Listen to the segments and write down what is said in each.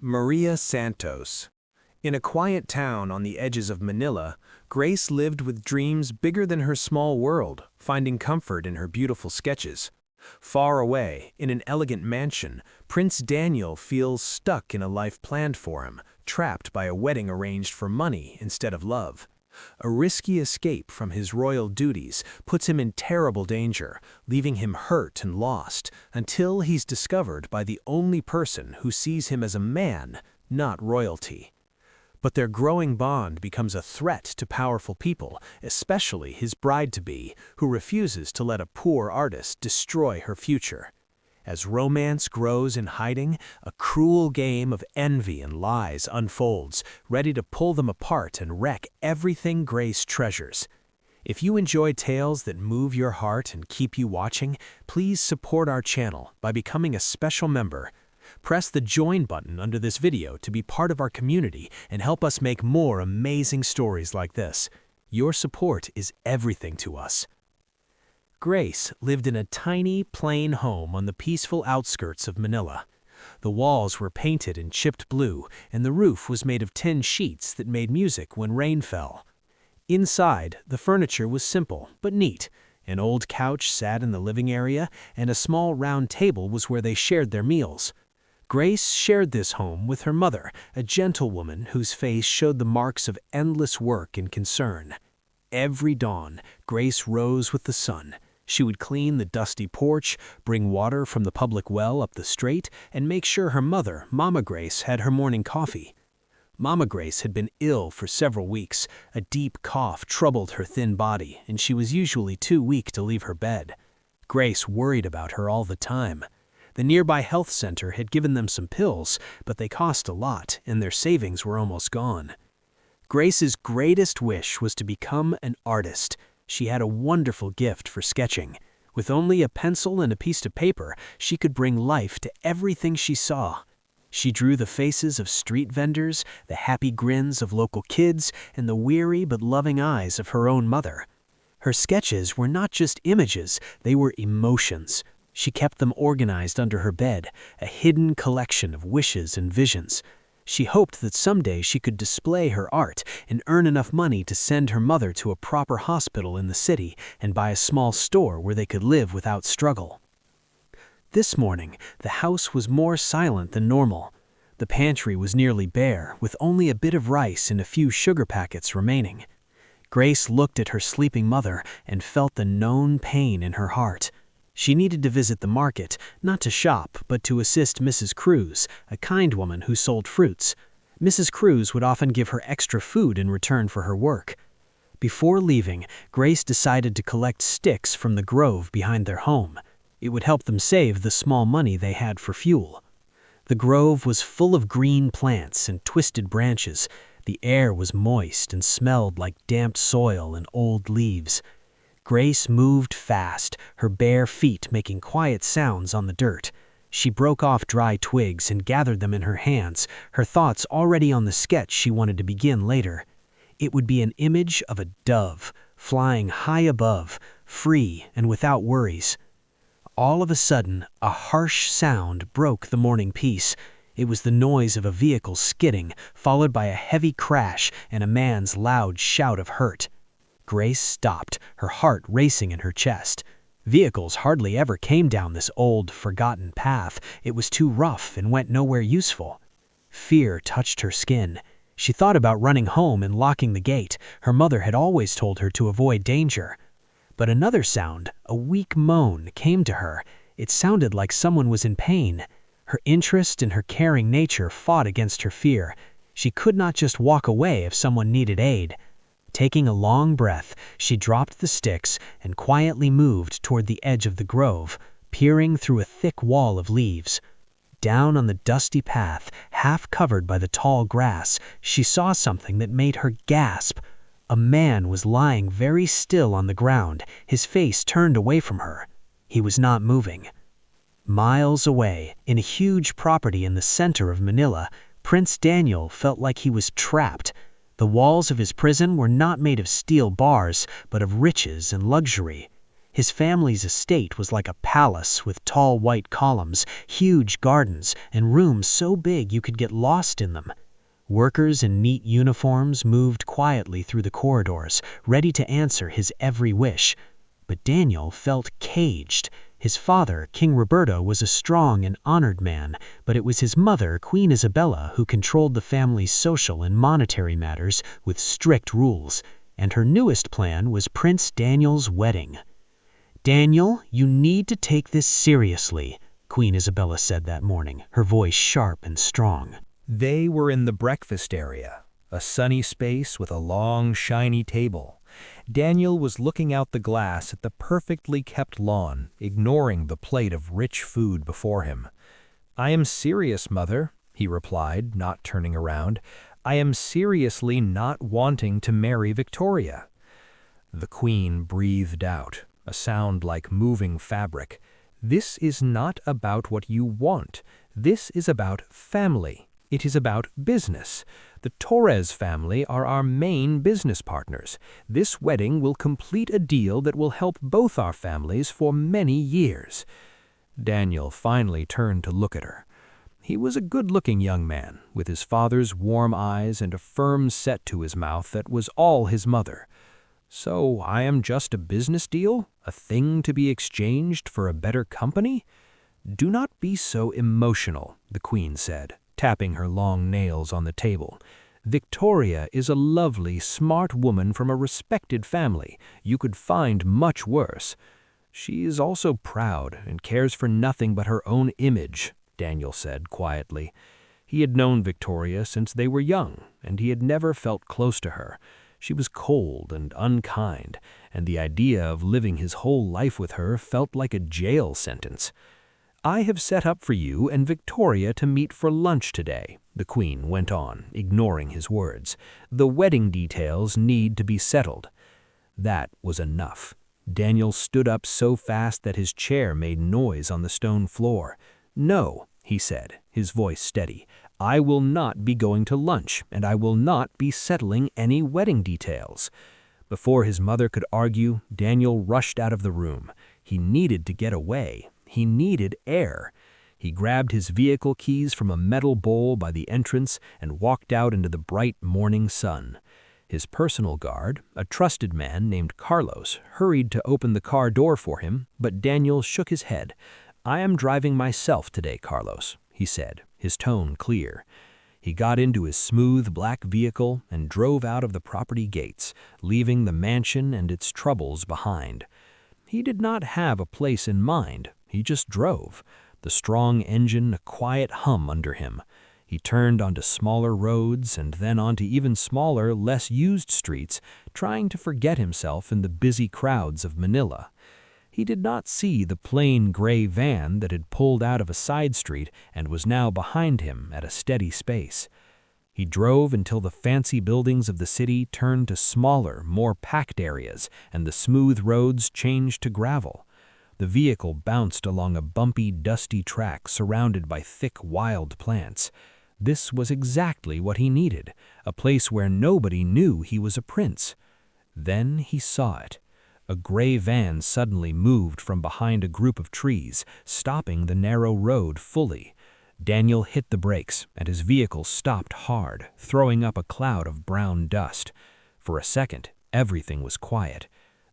Maria Santos. In a quiet town on the edges of Manila, Grace lived with dreams bigger than her small world, finding comfort in her beautiful sketches. Far away, in an elegant mansion, Prince Daniel feels stuck in a life planned for him, trapped by a wedding arranged for money instead of love. A risky escape from his royal duties puts him in terrible danger, leaving him hurt and lost, until he's discovered by the only person who sees him as a man, not royalty. But their growing bond becomes a threat to powerful people, especially his bride-to-be, who refuses to let a poor artist destroy her future. As romance grows in hiding, a cruel game of envy and lies unfolds, ready to pull them apart and wreck everything Grace treasures. If you enjoy tales that move your heart and keep you watching, please support our channel by becoming a special member. Press the join button under this video to be part of our community and help us make more amazing stories like this. Your support is everything to us. Grace lived in a tiny, plain home on the peaceful outskirts of Manila. The walls were painted in chipped blue, and the roof was made of tin sheets that made music when rain fell. Inside, the furniture was simple but neat. An old couch sat in the living area, and a small round table was where they shared their meals. Grace shared this home with her mother, a gentlewoman whose face showed the marks of endless work and concern. Every dawn, Grace rose with the sun. She would clean the dusty porch, bring water from the public well up the street, and make sure her mother, Mama Grace, had her morning coffee. Mama Grace had been ill for several weeks. A deep cough troubled her thin body, and she was usually too weak to leave her bed. Grace worried about her all the time. The nearby health center had given them some pills, but they cost a lot, and their savings were almost gone. Grace's greatest wish was to become an artist. She had a wonderful gift for sketching. With only a pencil and a piece of paper, she could bring life to everything she saw. She drew the faces of street vendors, the happy grins of local kids, and the weary but loving eyes of her own mother. Her sketches were not just images, they were emotions. She kept them organized under her bed, a hidden collection of wishes and visions. She hoped that someday she could display her art and earn enough money to send her mother to a proper hospital in the city and buy a small store where they could live without struggle. This morning, the house was more silent than normal. The pantry was nearly bare, with only a bit of rice and a few sugar packets remaining. Grace looked at her sleeping mother and felt the known pain in her heart. She needed to visit the market, not to shop, but to assist Mrs. Cruz, a kind woman who sold fruits. Mrs. Cruz would often give her extra food in return for her work. Before leaving, Grace decided to collect sticks from the grove behind their home. It would help them save the small money they had for fuel. The grove was full of green plants and twisted branches. The air was moist and smelled like damp soil and old leaves. Grace moved fast, her bare feet making quiet sounds on the dirt. She broke off dry twigs and gathered them in her hands, her thoughts already on the sketch she wanted to begin later. It would be an image of a dove, flying high above, free and without worries. All of a sudden, a harsh sound broke the morning peace. It was the noise of a vehicle skidding, followed by a heavy crash and a man's loud shout of hurt. Grace stopped, her heart racing in her chest. Vehicles hardly ever came down this old, forgotten path. It was too rough and went nowhere useful. Fear touched her skin. She thought about running home and locking the gate. Her mother had always told her to avoid danger. But another sound, a weak moan, came to her. It sounded like someone was in pain. Her interest in her caring nature fought against her fear. She could not just walk away if someone needed aid. Taking a long breath, she dropped the sticks and quietly moved toward the edge of the grove, peering through a thick wall of leaves. Down on the dusty path, half covered by the tall grass, she saw something that made her gasp. A man was lying very still on the ground, his face turned away from her. He was not moving. Miles away, in a huge property in the center of Manila, Prince Daniel felt like he was trapped. The walls of his prison were not made of steel bars, but of riches and luxury. His family's estate was like a palace with tall white columns, huge gardens, and rooms so big you could get lost in them. Workers in neat uniforms moved quietly through the corridors, ready to answer his every wish. But Daniel felt caged. His father, King Roberto, was a strong and honored man, but it was his mother, Queen Isabella, who controlled the family's social and monetary matters with strict rules, and her newest plan was Prince Daniel's wedding. "Daniel, you need to take this seriously," Queen Isabella said that morning, her voice sharp and strong. They were in the breakfast area, a sunny space with a long, shiny table. Daniel was looking out the glass at the perfectly kept lawn, ignoring the plate of rich food before him. "I am serious, Mother," he replied, not turning around. "I am seriously not wanting to marry Victoria." The Queen breathed out, a sound like moving fabric. "This is not about what you want. This is about family. It is about business. The Torres family are our main business partners. This wedding will complete a deal that will help both our families for many years." Daniel finally turned to look at her. He was a good-looking young man, with his father's warm eyes and a firm set to his mouth that was all his mother. "So I am just a business deal? A thing to be exchanged for a better company?" "Do not be so emotional," the Queen said, tapping her long nails on the table. "Victoria is a lovely, smart woman from a respected family. You could find much worse. She is also proud and cares for nothing but her own image," Daniel said quietly. He had known Victoria since they were young, and he had never felt close to her. She was cold and unkind, and the idea of living his whole life with her felt like a jail sentence. "I have set up for you and Victoria to meet for lunch today," the Queen went on, ignoring his words. "The wedding details need to be settled." That was enough. Daniel stood up so fast that his chair made noise on the stone floor. "No," he said, his voice steady. "I will not be going to lunch, and I will not be settling any wedding details." Before his mother could argue, Daniel rushed out of the room. He needed to get away. He needed air. He grabbed his vehicle keys from a metal bowl by the entrance and walked out into the bright morning sun. His personal guard, a trusted man named Carlos, hurried to open the car door for him, but Daniel shook his head. "I am driving myself today, Carlos," he said, his tone clear. He got into his smooth black vehicle and drove out of the property gates, leaving the mansion and its troubles behind. He did not have a place in mind. He just drove, the strong engine a quiet hum under him. He turned onto smaller roads and then onto even smaller, less used streets, trying to forget himself in the busy crowds of Manila. He did not see the plain gray van that had pulled out of a side street and was now behind him at a steady pace. He drove until the fancy buildings of the city turned to smaller, more packed areas, and the smooth roads changed to gravel. The vehicle bounced along a bumpy, dusty track surrounded by thick, wild plants. This was exactly what he needed, a place where nobody knew he was a prince. Then he saw it. A gray van suddenly moved from behind a group of trees, stopping the narrow road fully. Daniel hit the brakes, and his vehicle stopped hard, throwing up a cloud of brown dust. For a second, everything was quiet.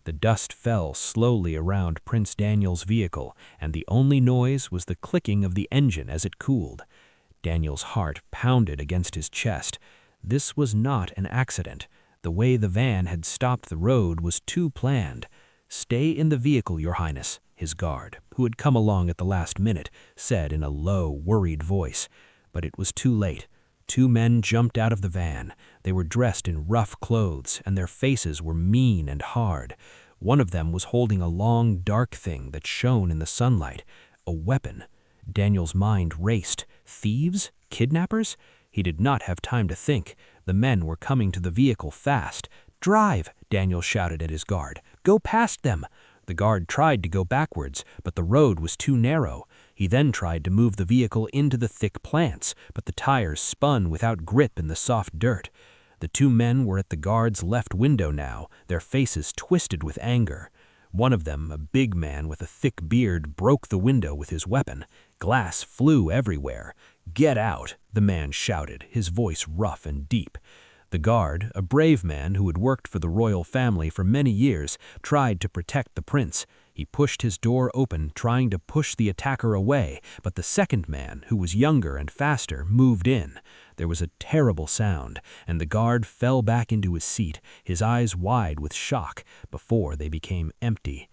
The dust fell slowly around Prince Daniel's vehicle, and the only noise was the clicking of the engine as it cooled. Daniel's heart pounded against his chest. This was not an accident. The way the van had stopped the road was too planned. "Stay in the vehicle, Your Highness," his guard, who had come along at the last minute, said in a low, worried voice. But it was too late. Two men jumped out of the van. They were dressed in rough clothes, and their faces were mean and hard. One of them was holding a long, dark thing that shone in the sunlight, a weapon. Daniel's mind raced. Thieves? Kidnappers? He did not have time to think. The men were coming to the vehicle fast. "Drive!" Daniel shouted at his guard. "Go past them!" The guard tried to go backwards, but the road was too narrow. He then tried to move the vehicle into the thick plants, but the tires spun without grip in the soft dirt. The two men were at the guard's left window now, their faces twisted with anger. One of them, a big man with a thick beard, broke the window with his weapon. Glass flew everywhere. "Get out!" the man shouted, his voice rough and deep. The guard, a brave man who had worked for the royal family for many years, tried to protect the prince. He pushed his door open, trying to push the attacker away, but the second man, who was younger and faster, moved in. There was a terrible sound, and the guard fell back into his seat, his eyes wide with shock, before they became empty.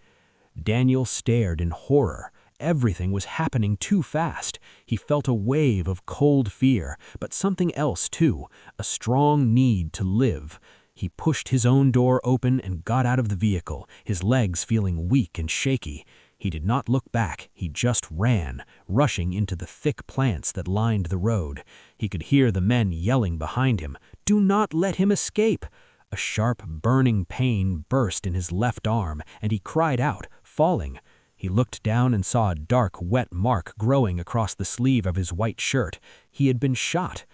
Daniel stared in horror. Everything was happening too fast. He felt a wave of cold fear, but something else too, a strong need to live. He pushed his own door open and got out of the vehicle, his legs feeling weak and shaky. He did not look back, he just ran, rushing into the thick plants that lined the road. He could hear the men yelling behind him, "Do not let him escape!" A sharp, burning pain burst in his left arm, and he cried out, falling. He looked down and saw a dark, wet mark growing across the sleeve of his white shirt. He had been shot.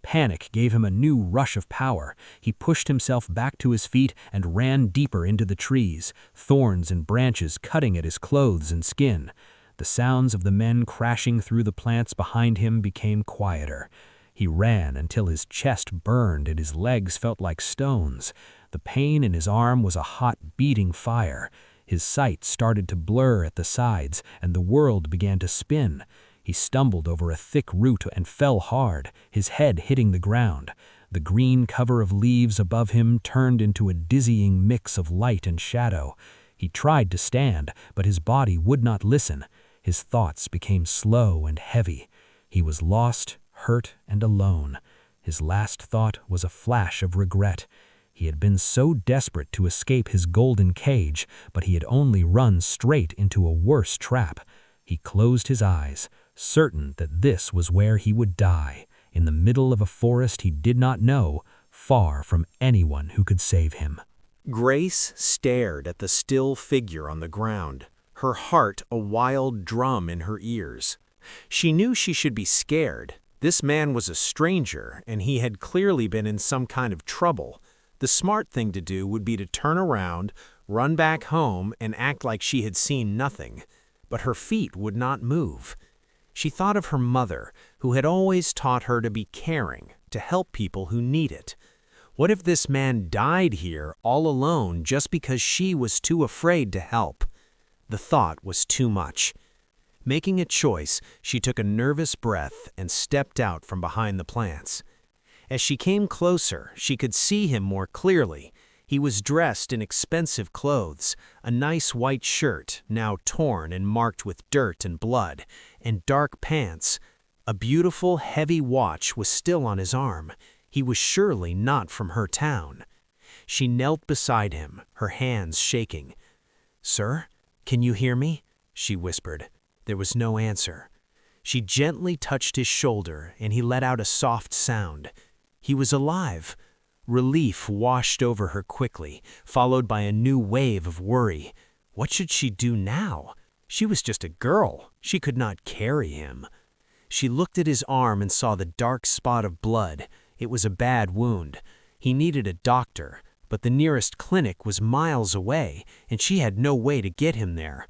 Panic gave him a new rush of power. He pushed himself back to his feet and ran deeper into the trees, thorns and branches cutting at his clothes and skin. The sounds of the men crashing through the plants behind him became quieter. He ran until his chest burned and his legs felt like stones. The pain in his arm was a hot, beating fire. His sight started to blur at the sides, and the world began to spin. He stumbled over a thick root and fell hard, his head hitting the ground. The green cover of leaves above him turned into a dizzying mix of light and shadow. He tried to stand, but his body would not listen. His thoughts became slow and heavy. He was lost, hurt, and alone. His last thought was a flash of regret. He had been so desperate to escape his golden cage, but he had only run straight into a worse trap. He closed his eyes, certain that this was where he would die, in the middle of a forest he did not know, far from anyone who could save him. Grace stared at the still figure on the ground, her heart a wild drum in her ears. She knew she should be scared. This man was a stranger, and he had clearly been in some kind of trouble. The smart thing to do would be to turn around, run back home, and act like she had seen nothing. But her feet would not move. She thought of her mother, who had always taught her to be caring, to help people who need it. What if this man died here all alone just because she was too afraid to help? The thought was too much. Making a choice, she took a nervous breath and stepped out from behind the plants. As she came closer, she could see him more clearly. He was dressed in expensive clothes, a nice white shirt, now torn and marked with dirt and blood, and dark pants. A beautiful, heavy watch was still on his arm. He was surely not from her town. She knelt beside him, her hands shaking. "Sir, can you hear me?" she whispered. There was no answer. She gently touched his shoulder, and he let out a soft sound. He was alive. Relief washed over her quickly, followed by a new wave of worry. What should she do now? She was just a girl. She could not carry him. She looked at his arm and saw the dark spot of blood. It was a bad wound. He needed a doctor, but the nearest clinic was miles away, and she had no way to get him there.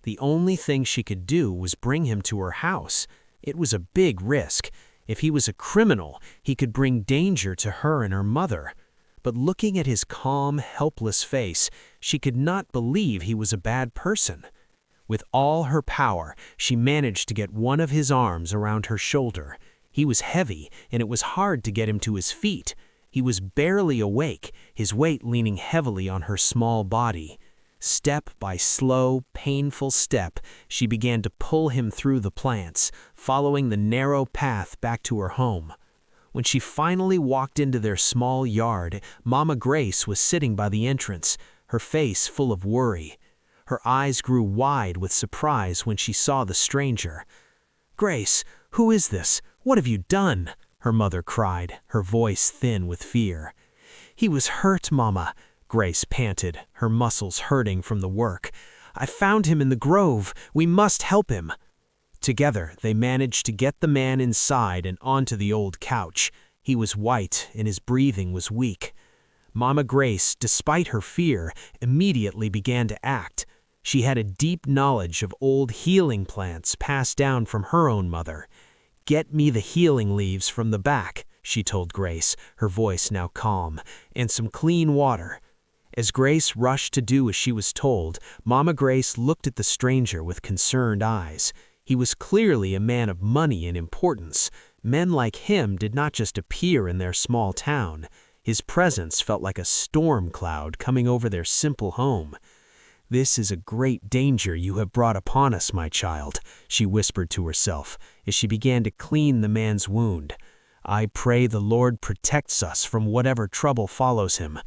The only thing she could do was bring him to her house. It was a big risk. If he was a criminal, he could bring danger to her and her mother. But looking at his calm, helpless face, she could not believe he was a bad person. With all her power, she managed to get one of his arms around her shoulder. He was heavy, and it was hard to get him to his feet. He was barely awake, his weight leaning heavily on her small body. Step by slow, painful step, she began to pull him through the plants, following the narrow path back to her home. When she finally walked into their small yard, Mama Grace was sitting by the entrance, her face full of worry. Her eyes grew wide with surprise when she saw the stranger. "Grace, who is this? What have you done?" her mother cried, her voice thin with fear. "He was hurt, Mama," Grace panted, her muscles hurting from the work. "I found him in the grove. We must help him." Together, they managed to get the man inside and onto the old couch. He was white, and his breathing was weak. Mama Grace, despite her fear, immediately began to act. She had a deep knowledge of old healing plants passed down from her own mother. "Get me the healing leaves from the back," she told Grace, her voice now calm, "and some clean water." As Grace rushed to do as she was told, Mama Grace looked at the stranger with concerned eyes. He was clearly a man of money and importance. Men like him did not just appear in their small town. His presence felt like a storm cloud coming over their simple home. "This is a great danger you have brought upon us, my child," she whispered to herself as she began to clean the man's wound. "I pray the Lord protects us from whatever trouble follows him."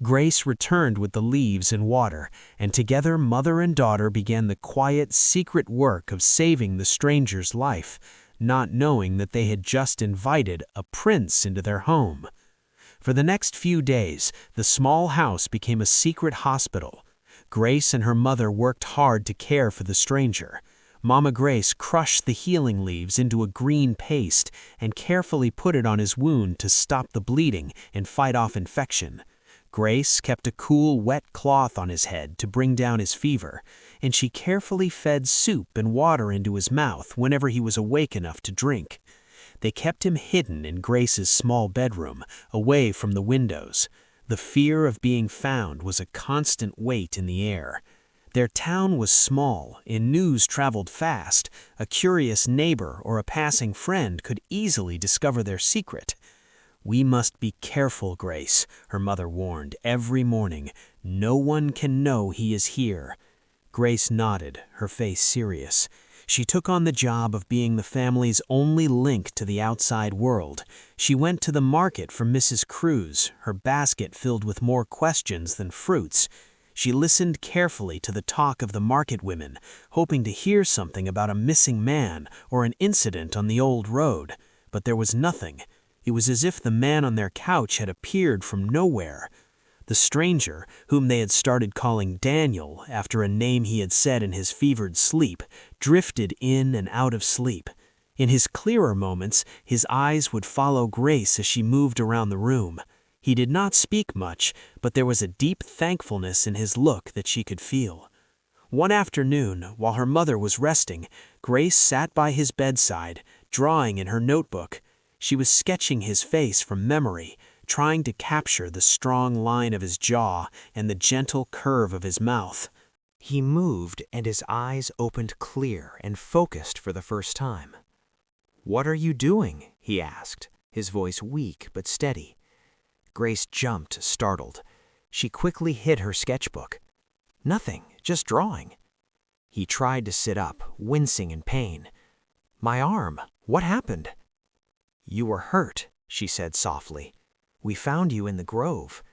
Grace returned with the leaves and water, and together mother and daughter began the quiet, secret work of saving the stranger's life, not knowing that they had just invited a prince into their home. For the next few days, the small house became a secret hospital. Grace and her mother worked hard to care for the stranger. Mama Grace crushed the healing leaves into a green paste and carefully put it on his wound to stop the bleeding and fight off infection. Grace kept a cool, wet cloth on his head to bring down his fever, and she carefully fed soup and water into his mouth whenever he was awake enough to drink. They kept him hidden in Grace's small bedroom, away from the windows. The fear of being found was a constant weight in the air. Their town was small, and news traveled fast. A curious neighbor or a passing friend could easily discover their secret. "We must be careful, Grace," her mother warned every morning. "No one can know he is here." Grace nodded, her face serious. She took on the job of being the family's only link to the outside world. She went to the market for Mrs. Cruz, her basket filled with more questions than fruits. She listened carefully to the talk of the market women, hoping to hear something about a missing man or an incident on the old road. But there was nothing. It was as if the man on their couch had appeared from nowhere. The stranger, whom they had started calling Daniel after a name he had said in his fevered sleep, drifted in and out of sleep. In his clearer moments, his eyes would follow Grace as she moved around the room. He did not speak much, but there was a deep thankfulness in his look that she could feel. One afternoon, while her mother was resting, Grace sat by his bedside, drawing in her notebook. She was sketching his face from memory, trying to capture the strong line of his jaw and the gentle curve of his mouth. He moved, and his eyes opened clear and focused for the first time. "What are you doing?" he asked, his voice weak but steady. Grace jumped, startled. She quickly hid her sketchbook. "Nothing, just drawing." He tried to sit up, wincing in pain. "My arm, what happened?" "You were hurt," she said softly. "We found you in the grove."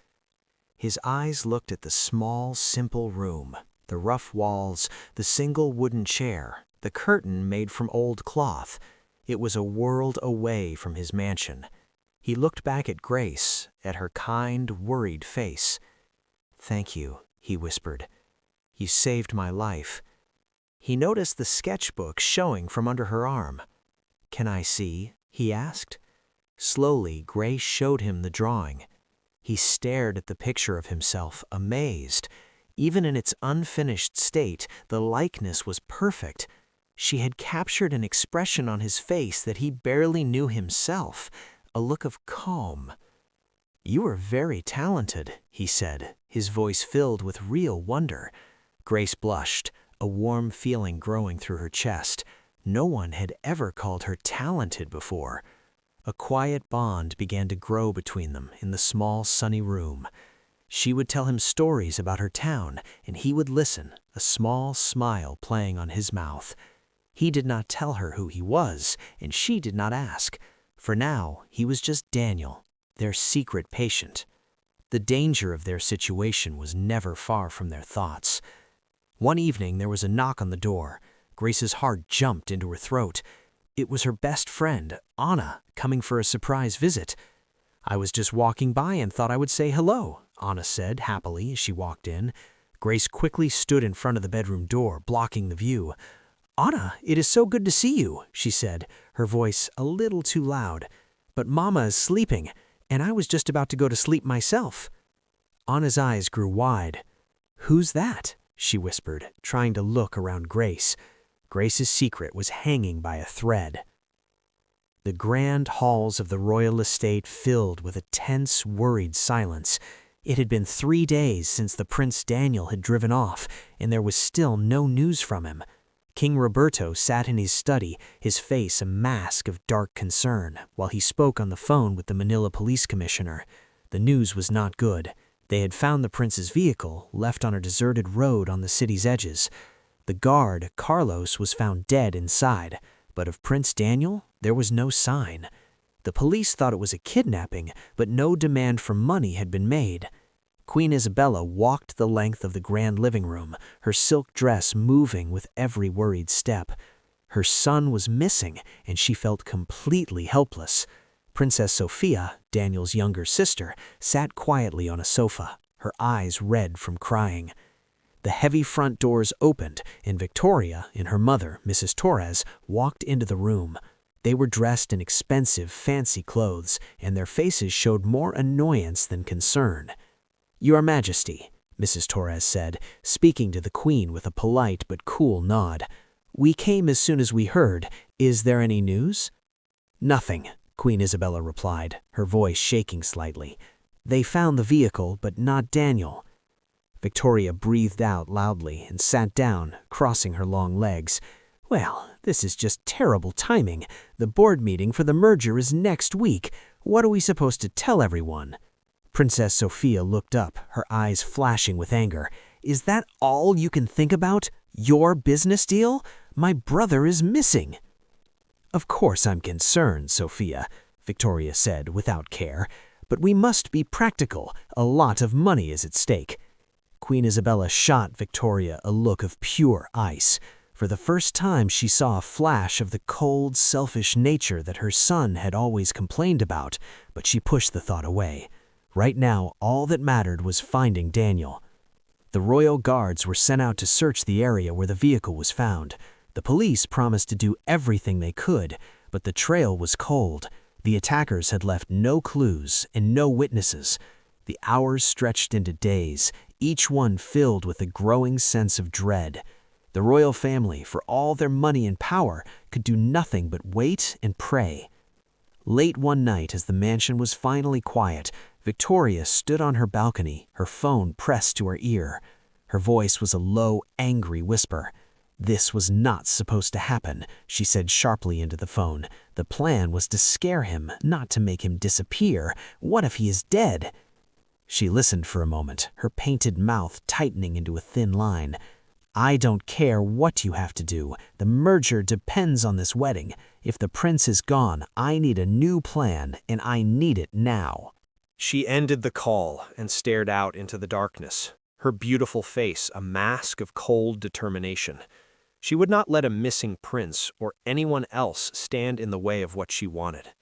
His eyes looked at the small, simple room, the rough walls, the single wooden chair, the curtain made from old cloth. It was a world away from his mansion. He looked back at Grace, at her kind, worried face. "Thank you," he whispered. "You saved my life." He noticed the sketchbook showing from under her arm. "Can I see?" he asked. Slowly, Grace showed him the drawing. He stared at the picture of himself, amazed. Even in its unfinished state, the likeness was perfect. She had captured an expression on his face that he barely knew himself, a look of calm. "You are very talented," he said, his voice filled with real wonder. Grace blushed, a warm feeling growing through her chest. No one had ever called her talented before. A quiet bond began to grow between them in the small, sunny room. She would tell him stories about her town, and he would listen, a small smile playing on his mouth. He did not tell her who he was, and she did not ask. For now, he was just Daniel, their secret patient. The danger of their situation was never far from their thoughts. One evening, there was a knock on the door. Grace's heart jumped into her throat. It was her best friend, Anna, coming for a surprise visit. "I was just walking by and thought I would say hello," Anna said happily as she walked in. Grace quickly stood in front of the bedroom door, blocking the view. "Anna, it is so good to see you," she said, her voice a little too loud. "But Mama is sleeping, and I was just about to go to sleep myself." Anna's eyes grew wide. "Who's that?" she whispered, trying to look around Grace. Grace's secret was hanging by a thread. The grand halls of the royal estate filled with a tense, worried silence. It had been 3 days since the Prince Daniel had driven off, and there was still no news from him. King Roberto sat in his study, his face a mask of dark concern, while he spoke on the phone with the Manila police commissioner. The news was not good. They had found the prince's vehicle, left on a deserted road on the city's edges. The guard, Carlos, was found dead inside, but of Prince Daniel, there was no sign. The police thought it was a kidnapping, but no demand for money had been made. Queen Isabella walked the length of the grand living room, her silk dress moving with every worried step. Her son was missing, and she felt completely helpless. Princess Sophia, Daniel's younger sister, sat quietly on a sofa, her eyes red from crying. The heavy front doors opened, and Victoria and her mother, Mrs. Torres, walked into the room. They were dressed in expensive, fancy clothes, and their faces showed more annoyance than concern. "Your Majesty," Mrs. Torres said, speaking to the Queen with a polite but cool nod. "We came as soon as we heard. Is there any news?" "Nothing," Queen Isabella replied, her voice shaking slightly. "They found the vehicle, but not Daniel." Victoria breathed out loudly and sat down, crossing her long legs. "Well, this is just terrible timing. The board meeting for the merger is next week. What are we supposed to tell everyone?" Princess Sophia looked up, her eyes flashing with anger. "Is that all you can think about? Your business deal? My brother is missing." "Of course I'm concerned, Sophia," Victoria said without care. "But we must be practical. A lot of money is at stake." Queen Isabella shot Victoria a look of pure ice. For the first time, she saw a flash of the cold, selfish nature that her son had always complained about, but she pushed the thought away. Right now, all that mattered was finding Daniel. The royal guards were sent out to search the area where the vehicle was found. The police promised to do everything they could, but the trail was cold. The attackers had left no clues and no witnesses. The hours stretched into days, each one filled with a growing sense of dread. The royal family, for all their money and power, could do nothing but wait and pray. Late one night, as the mansion was finally quiet, Victoria stood on her balcony, her phone pressed to her ear. Her voice was a low, angry whisper. "This was not supposed to happen," she said sharply into the phone. "The plan was to scare him, not to make him disappear. What if he is dead?" She listened for a moment, her painted mouth tightening into a thin line. "I don't care what you have to do. The merger depends on this wedding. If the prince is gone, I need a new plan, and I need it now." She ended the call and stared out into the darkness, her beautiful face a mask of cold determination. She would not let a missing prince or anyone else stand in the way of what she wanted.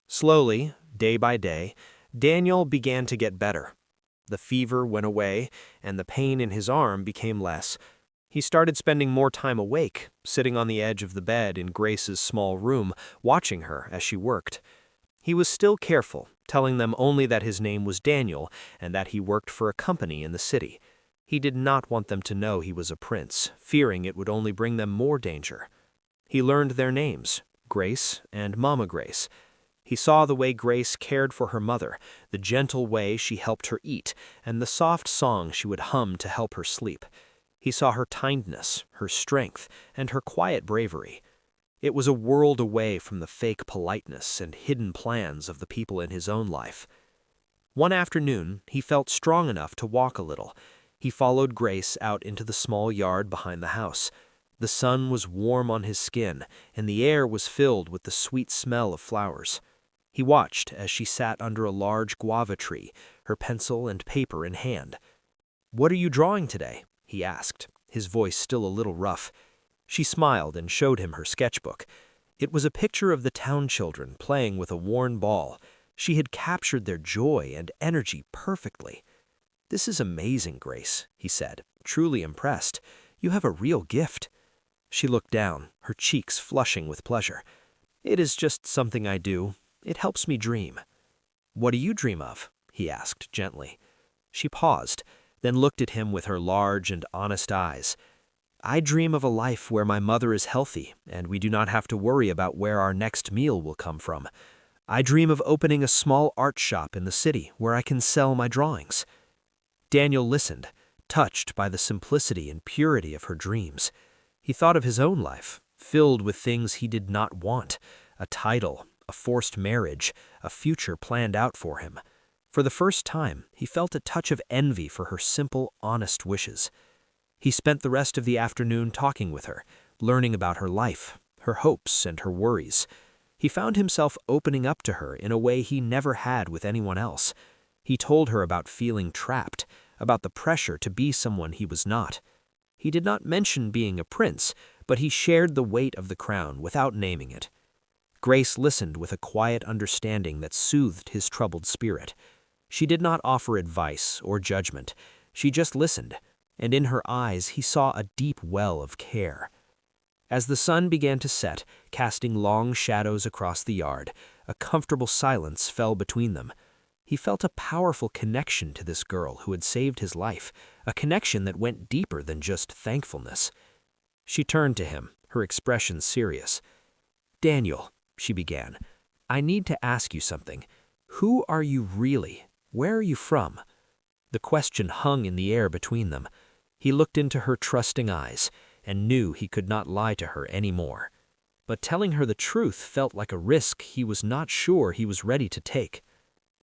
Slowly, day by day, Daniel began to get better. The fever went away, and the pain in his arm became less. He started spending more time awake, sitting on the edge of the bed in Grace's small room, watching her as she worked. He was still careful, telling them only that his name was Daniel and that he worked for a company in the city. He did not want them to know he was a prince, fearing it would only bring them more danger. He learned their names, Grace and Mama Grace. He saw the way Grace cared for her mother, the gentle way she helped her eat, and the soft song she would hum to help her sleep. He saw her kindness, her strength, and her quiet bravery. It was a world away from the fake politeness and hidden plans of the people in his own life. One afternoon, he felt strong enough to walk a little. He followed Grace out into the small yard behind the house. The sun was warm on his skin, and the air was filled with the sweet smell of flowers. He watched as she sat under a large guava tree, her pencil and paper in hand. "What are you drawing today?" he asked, his voice still a little rough. She smiled and showed him her sketchbook. It was a picture of the town children playing with a worn ball. She had captured their joy and energy perfectly. "This is amazing, Grace," he said, truly impressed. "You have a real gift." She looked down, her cheeks flushing with pleasure. "It is just something I do. It helps me dream." "What do you dream of?" he asked gently. She paused. then looked at him with her large and honest eyes. "I dream of a life where my mother is healthy, and we do not have to worry about where our next meal will come from. I dream of opening a small art shop in the city where I can sell my drawings." Daniel listened, touched by the simplicity and purity of her dreams. He thought of his own life, filled with things he did not want: a title, a forced marriage, a future planned out for him. For the first time, he felt a touch of envy for her simple, honest wishes. He spent the rest of the afternoon talking with her, learning about her life, her hopes, and her worries. He found himself opening up to her in a way he never had with anyone else. He told her about feeling trapped, about the pressure to be someone he was not. He did not mention being a prince, but he shared the weight of the crown without naming it. Grace listened with a quiet understanding that soothed his troubled spirit. She did not offer advice or judgment. She just listened, and in her eyes he saw a deep well of care. As the sun began to set, casting long shadows across the yard, a comfortable silence fell between them. He felt a powerful connection to this girl who had saved his life, a connection that went deeper than just thankfulness. She turned to him, her expression serious. "Daniel," she began, "I need to ask you something. Who are you really? Where are you from?" The question hung in the air between them. He looked into her trusting eyes and knew he could not lie to her any more. But telling her the truth felt like a risk he was not sure he was ready to take.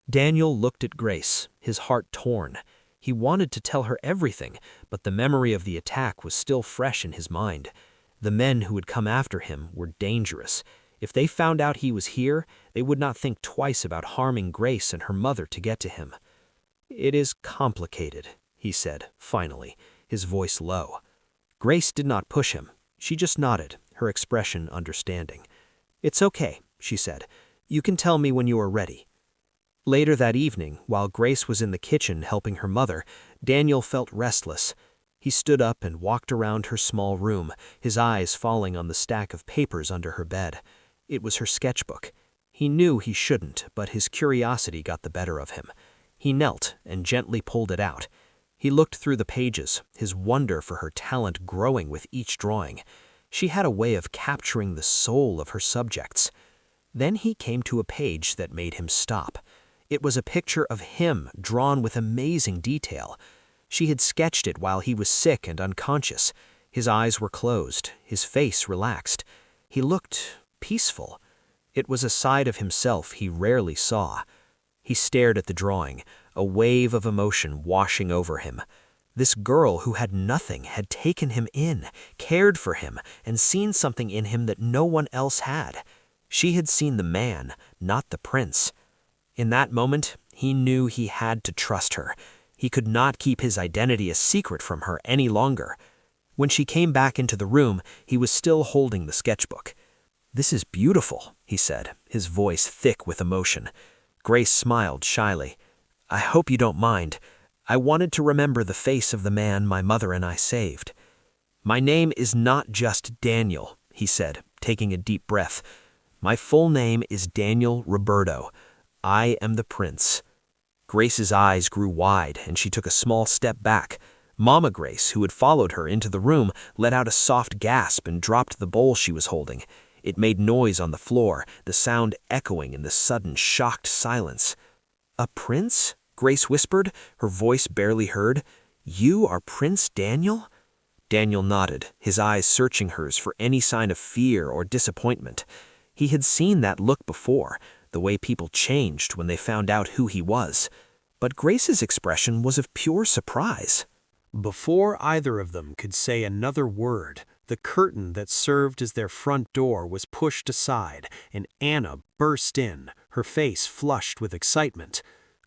Daniel looked at Grace, his heart torn. He wanted to tell her everything, but the memory of the attack was still fresh in his mind. The men who had come after him were dangerous. If they found out he was here, they would not think twice about harming Grace and her mother to get to him. "It is complicated," he said, finally, his voice low. Grace did not push him. She just nodded, her expression understanding. "It's okay," she said. "You can tell me when you are ready." Later that evening, while Grace was in the kitchen helping her mother, Daniel felt restless. He stood up and walked around her small room, his eyes falling on the stack of papers under her bed. It was her sketchbook. He knew he shouldn't, but his curiosity got the better of him. He knelt and gently pulled it out. He looked through the pages, his wonder for her talent growing with each drawing. She had a way of capturing the soul of her subjects. Then he came to a page that made him stop. It was a picture of him drawn with amazing detail. She had sketched it while he was sick and unconscious. His eyes were closed, his face relaxed. He looked peaceful. It was a side of himself he rarely saw. He stared at the drawing, a wave of emotion washing over him. This girl who had nothing had taken him in, cared for him, and seen something in him that no one else had. She had seen the man, not the prince. In that moment, he knew he had to trust her. He could not keep his identity a secret from her any longer. When she came back into the room, he was still holding the sketchbook. "This is beautiful," he said, his voice thick with emotion. Grace smiled shyly. "I hope you don't mind. I wanted to remember the face of the man my mother and I saved." "My name is not just Daniel," he said, taking a deep breath. "My full name is Daniel Roberto. I am the prince." Grace's eyes grew wide, and she took a small step back. Mama Grace, who had followed her into the room, let out a soft gasp and dropped the bowl she was holding. It made noise on the floor, the sound echoing in the sudden, shocked silence. "A prince?" Grace whispered, her voice barely heard. "You are Prince Daniel?" Daniel nodded, his eyes searching hers for any sign of fear or disappointment. He had seen that look before, the way people changed when they found out who he was. But Grace's expression was of pure surprise. Before either of them could say another word, the curtain that served as their front door was pushed aside, and Anna burst in, her face flushed with excitement.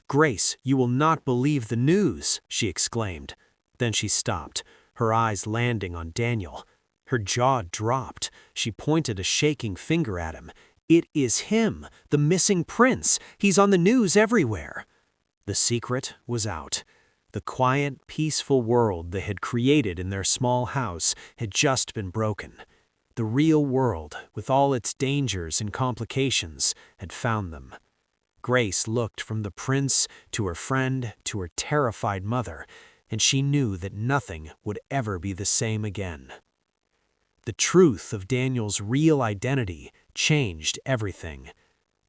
"Grace, you will not believe the news," she exclaimed. Then she stopped, her eyes landing on Daniel. Her jaw dropped. She pointed a shaking finger at him. "It is him, the missing prince. He's on the news everywhere." The secret was out. The quiet, peaceful world they had created in their small house had just been broken. The real world, with all its dangers and complications, had found them. Grace looked from the prince to her friend to her terrified mother. and she knew that nothing would ever be the same again. The truth of Daniel's real identity changed everything.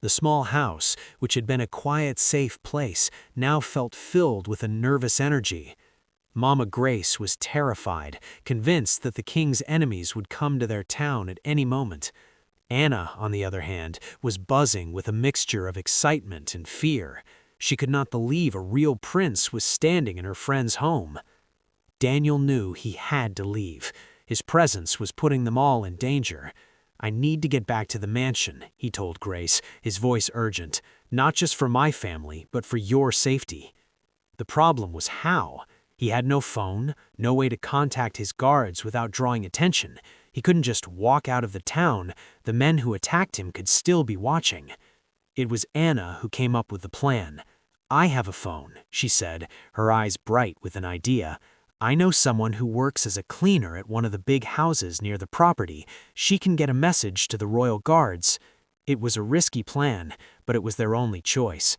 The small house, which had been a quiet, safe place, now felt filled with a nervous energy. Mama Grace was terrified, convinced that the king's enemies would come to their town at any moment. Anna, on the other hand, was buzzing with a mixture of excitement and fear. She could not believe a real prince was standing in her friend's home. Daniel knew he had to leave. His presence was putting them all in danger. "I need to get back to the mansion," he told Grace, his voice urgent, "not just for my family, but for your safety." The problem was how. He had no phone, no way to contact his guards without drawing attention. He couldn't just walk out of the town. The men who attacked him could still be watching. It was Anna who came up with the plan. "I have a phone," she said, her eyes bright with an idea. "I know someone who works as a cleaner at one of the big houses near the property. She can get a message to the royal guards." It was a risky plan, but it was their only choice.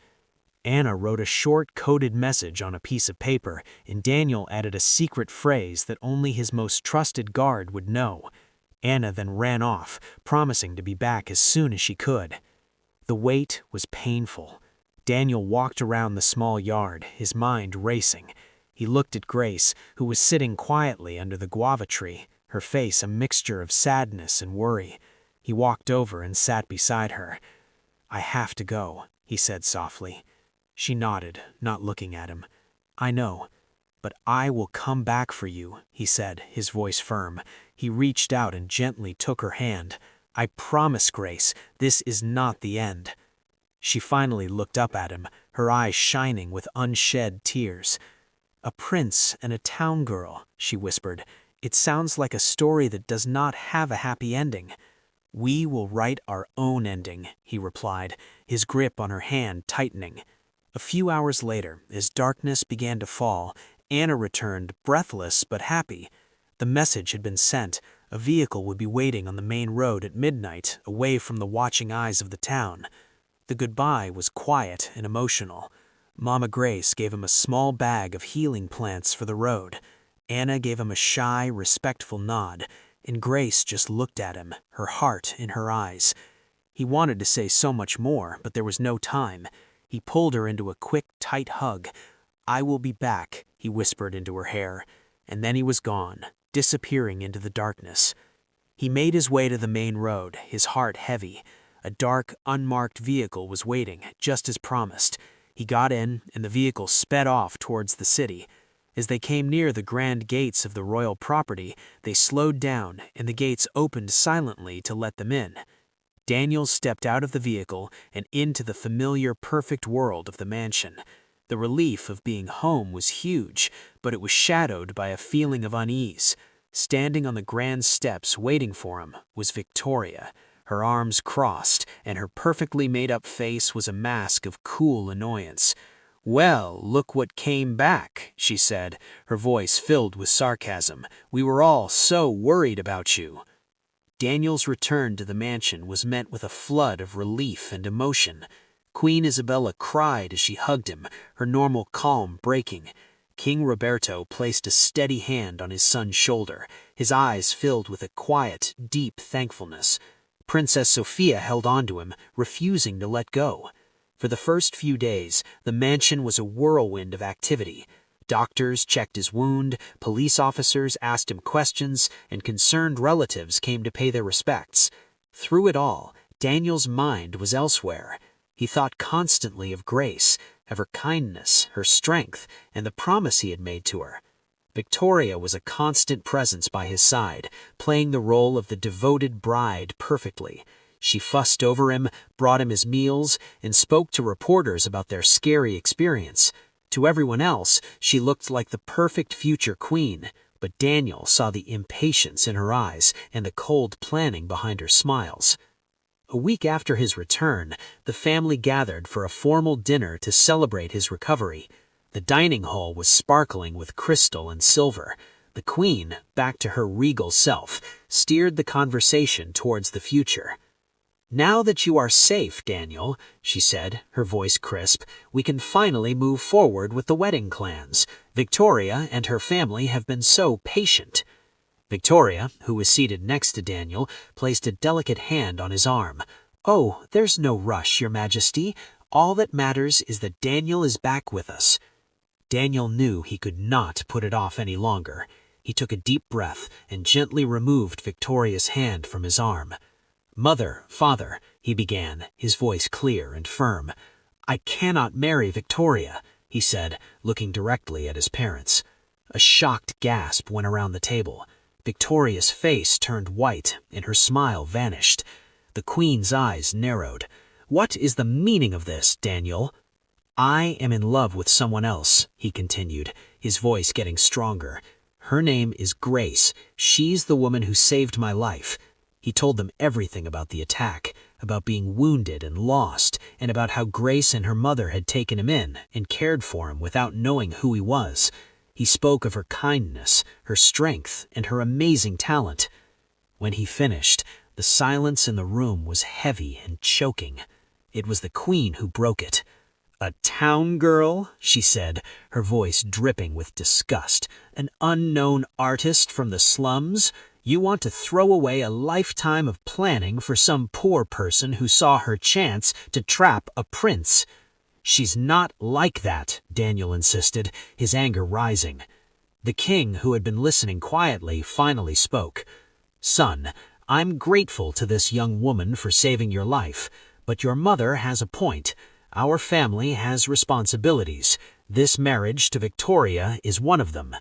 Anna wrote a short, coded message on a piece of paper, and Daniel added a secret phrase that only his most trusted guard would know. Anna then ran off, promising to be back as soon as she could. The wait was painful. Daniel walked around the small yard, his mind racing. He looked at Grace, who was sitting quietly under the guava tree, her face a mixture of sadness and worry. He walked over and sat beside her. "I have to go," he said softly. She nodded, not looking at him. "I know, but I will come back for you," he said, his voice firm. He reached out and gently took her hand. "I promise, Grace, this is not the end." She finally looked up at him, her eyes shining with unshed tears. "A prince and a town girl," she whispered. "It sounds like a story that does not have a happy ending." "We will write our own ending," he replied, his grip on her hand tightening. A few hours later, as darkness began to fall, Anna returned, breathless but happy. The message had been sent. A vehicle would be waiting on the main road at midnight, away from the watching eyes of the town. The goodbye was quiet and emotional. Mama Grace gave him a small bag of healing plants for the road. Anna gave him a shy, respectful nod, and Grace just looked at him, her heart in her eyes. He wanted to say so much more, but there was no time. He pulled her into a quick, tight hug. "I will be back," he whispered into her hair, and then he was gone, disappearing into the darkness. He made his way to the main road, his heart heavy. A dark, unmarked vehicle was waiting, just as promised. He got in, and the vehicle sped off towards the city. As they came near the grand gates of the royal property, they slowed down, and the gates opened silently to let them in. Daniel stepped out of the vehicle and into the familiar, perfect world of the mansion. The relief of being home was huge, but it was shadowed by a feeling of unease. Standing on the grand steps waiting for him was Victoria. Her arms crossed, and her perfectly made-up face was a mask of cool annoyance. "Well, look what came back," she said, her voice filled with sarcasm. "We were all so worried about you." Daniel's return to the mansion was met with a flood of relief and emotion. Queen Isabella cried as she hugged him, her normal calm breaking. King Roberto placed a steady hand on his son's shoulder, his eyes filled with a quiet, deep thankfulness. Princess Sophia held on to him, refusing to let go. For the first few days, the mansion was a whirlwind of activity. Doctors checked his wound, police officers asked him questions, and concerned relatives came to pay their respects. Through it all, Daniel's mind was elsewhere. He thought constantly of Grace, of her kindness, her strength, and the promise he had made to her. Victoria was a constant presence by his side, playing the role of the devoted bride perfectly. She fussed over him, brought him his meals, and spoke to reporters about their scary experience. To everyone else, she looked like the perfect future queen, but Daniel saw the impatience in her eyes and the cold planning behind her smiles. A week after his return, the family gathered for a formal dinner to celebrate his recovery. The dining hall was sparkling with crystal and silver. The queen, back to her regal self, steered the conversation towards the future. "Now that you are safe, Daniel," she said, her voice crisp, "we can finally move forward with the wedding plans. Victoria and her family have been so patient." Victoria, who was seated next to Daniel, placed a delicate hand on his arm. "Oh, there's no rush, Your Majesty. All that matters is that Daniel is back with us." Daniel knew he could not put it off any longer. He took a deep breath and gently removed Victoria's hand from his arm. "Mother, father," he began, his voice clear and firm. "I cannot marry Victoria," he said, looking directly at his parents. A shocked gasp went around the table. Victoria's face turned white and her smile vanished. The Queen's eyes narrowed. "What is the meaning of this, Daniel?" "I am in love with someone else," he continued, his voice getting stronger. "Her name is Grace. She's the woman who saved my life." He told them everything about the attack, about being wounded and lost, and about how Grace and her mother had taken him in and cared for him without knowing who he was. He spoke of her kindness, her strength, and her amazing talent. When he finished, the silence in the room was heavy and choking. It was the Queen who broke it. "A town girl," she said, her voice dripping with disgust. "An unknown artist from the slums? You want to throw away a lifetime of planning for some poor person who saw her chance to trap a prince." "She's not like that," Daniel insisted, his anger rising. The king, who had been listening quietly, finally spoke. "Son, I'm grateful to this young woman for saving your life, but your mother has a point. Our family has responsibilities. This marriage to Victoria is one of them."